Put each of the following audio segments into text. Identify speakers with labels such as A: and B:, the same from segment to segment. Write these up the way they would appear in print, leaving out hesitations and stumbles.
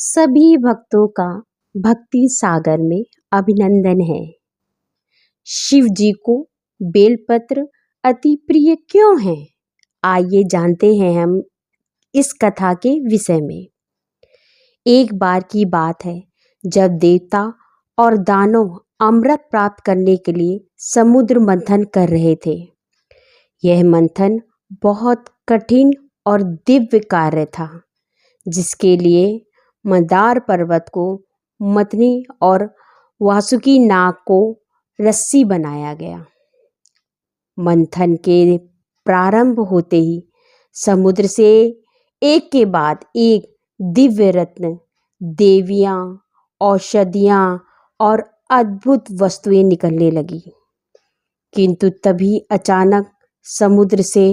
A: सभी भक्तों का भक्ति सागर में अभिनंदन है। शिव जी को बेलपत्र अति प्रिय क्यों है? आइए जानते हैं हम इस कथा के विषय में। एक बार की बात है जब देवता और दानव अमृत प्राप्त करने के लिए समुद्र मंथन कर रहे थे। यह मंथन बहुत कठिन और दिव्य कार्य था, जिसके लिए मंदार पर्वत को मथनी और वासुकी नाग को रस्सी बनाया गया। मंथन के प्रारंभ होते ही समुद्र से एक के बाद एक दिव्य रत्न, देवियां, औषधियां और अद्भुत वस्तुएं निकलने लगी। किंतु तभी अचानक समुद्र से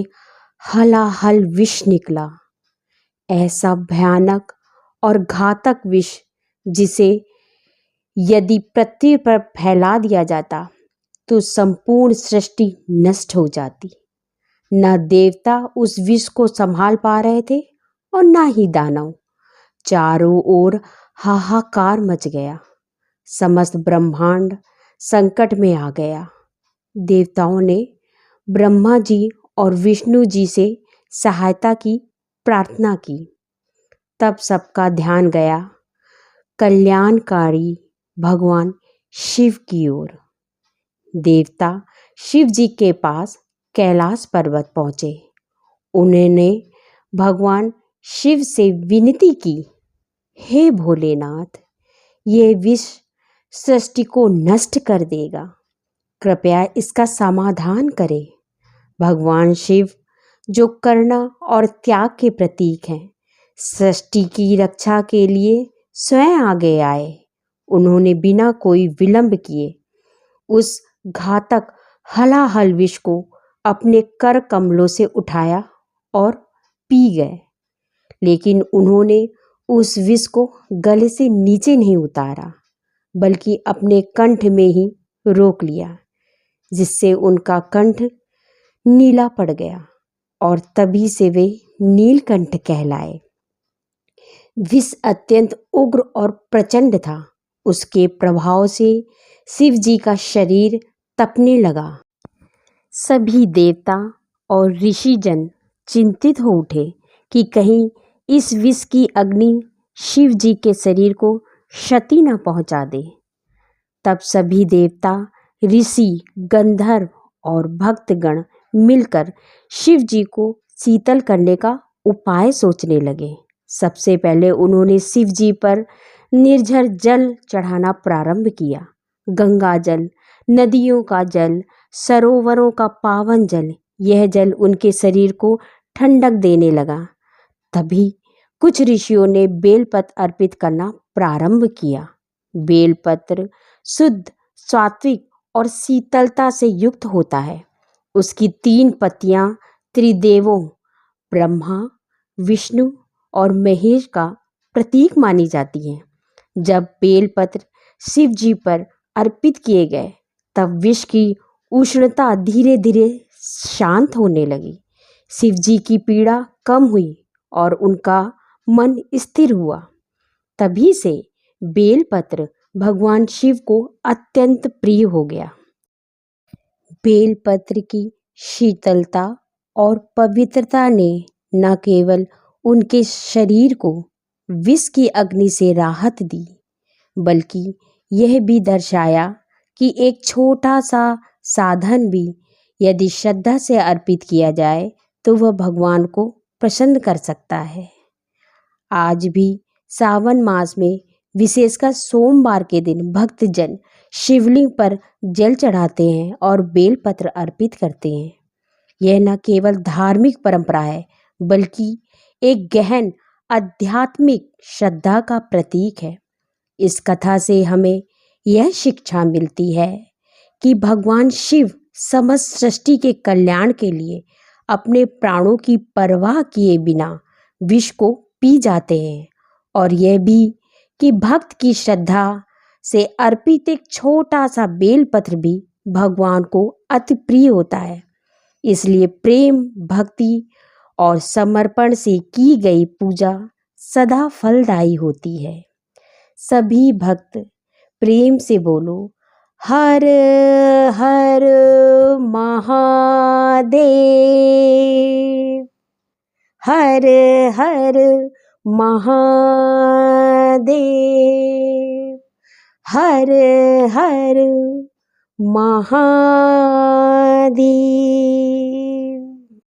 A: हलाहल विष निकला। ऐसा भयानक और घातक विष जिसे यदि पृथ्वी पर फैला दिया जाता तो संपूर्ण सृष्टि नष्ट हो जाती। न देवता उस विष को संभाल पा रहे थे और न ही दानव। चारों ओर हाहाकार मच गया। समस्त ब्रह्मांड संकट में आ गया। देवताओं ने ब्रह्मा जी और विष्णु जी से सहायता की प्रार्थना की। तब सबका ध्यान गया कल्याणकारी भगवान शिव की ओर। देवता शिव जी के पास कैलाश पर्वत पहुँचे। उन्होंने भगवान शिव से विनती की, हे भोलेनाथ, ये विष सृष्टि को नष्ट कर देगा, कृपया इसका समाधान करें। भगवान शिव, जो करुणा और त्याग के प्रतीक हैं, सृष्टि की रक्षा के लिए स्वयं आगे आए। उन्होंने बिना कोई विलंब किए उस घातक हलाहल विष को अपने कर कमलों से उठाया और पी गए। लेकिन उन्होंने उस विष को गले से नीचे नहीं उतारा, बल्कि अपने कंठ में ही रोक लिया, जिससे उनका कंठ नीला पड़ गया और तभी से वे नीलकंठ कहलाए। विष अत्यंत उग्र और प्रचंड था। उसके प्रभाव से शिव जी का शरीर तपने लगा। सभी देवता और ऋषिजन चिंतित हो उठे कि कहीं इस विष की अग्नि शिव जी के शरीर को क्षति न पहुंचा दे। तब सभी देवता, ऋषि, गंधर्व और भक्तगण मिलकर शिव जी को शीतल करने का उपाय सोचने लगे। सबसे पहले उन्होंने शिव जी पर निर्झर जल चढ़ाना प्रारंभ किया। गंगा जल, नदियों का जल, सरोवरों का पावन जल, यह जल उनके शरीर को ठंडक देने लगा। तभी कुछ ऋषियों ने बेलपत्र अर्पित करना प्रारंभ किया। बेलपत्र शुद्ध, सात्विक और शीतलता से युक्त होता है। उसकी 3 पत्तियां त्रिदेवों ब्रह्मा, विष्णु और महेश का प्रतीक मानी जाती हैं। जब बेलपत्र शिव जी पर अर्पित किए गए, तब विष की उष्णता धीरे धीरे शांत होने लगी। शिव जी की पीड़ा कम हुई और उनका मन स्थिर हुआ। तभी से बेलपत्र भगवान शिव को अत्यंत प्रिय हो गया। बेलपत्र की शीतलता और पवित्रता ने न केवल उनके शरीर को विष की अग्नि से राहत दी, बल्कि यह भी दर्शाया कि एक छोटा सा साधन भी यदि श्रद्धा से अर्पित किया जाए तो वह भगवान को प्रसन्न कर सकता है। आज भी सावन मास में विशेषकर सोमवार के दिन भक्तजन शिवलिंग पर जल चढ़ाते हैं और बेलपत्र अर्पित करते हैं। यह न केवल धार्मिक परंपरा है, बल्कि एक गहन आध्यात्मिक श्रद्धा का प्रतीक है। इस कथा से हमें यह शिक्षा मिलती है कि भगवान शिव समस्त सृष्टि के कल्याण के लिए अपने प्राणों की परवाह किए बिना विष को पी जाते हैं, और यह भी कि भक्त की श्रद्धा से अर्पित एक छोटा सा बेलपत्र भी भगवान को अति प्रिय होता है। इसलिए प्रेम, भक्ति और समर्पण से की गई पूजा सदा फलदायी होती है। सभी भक्त प्रेम से बोलो, हर हर महादेव, हर हर महादेव, हर हर महादेव।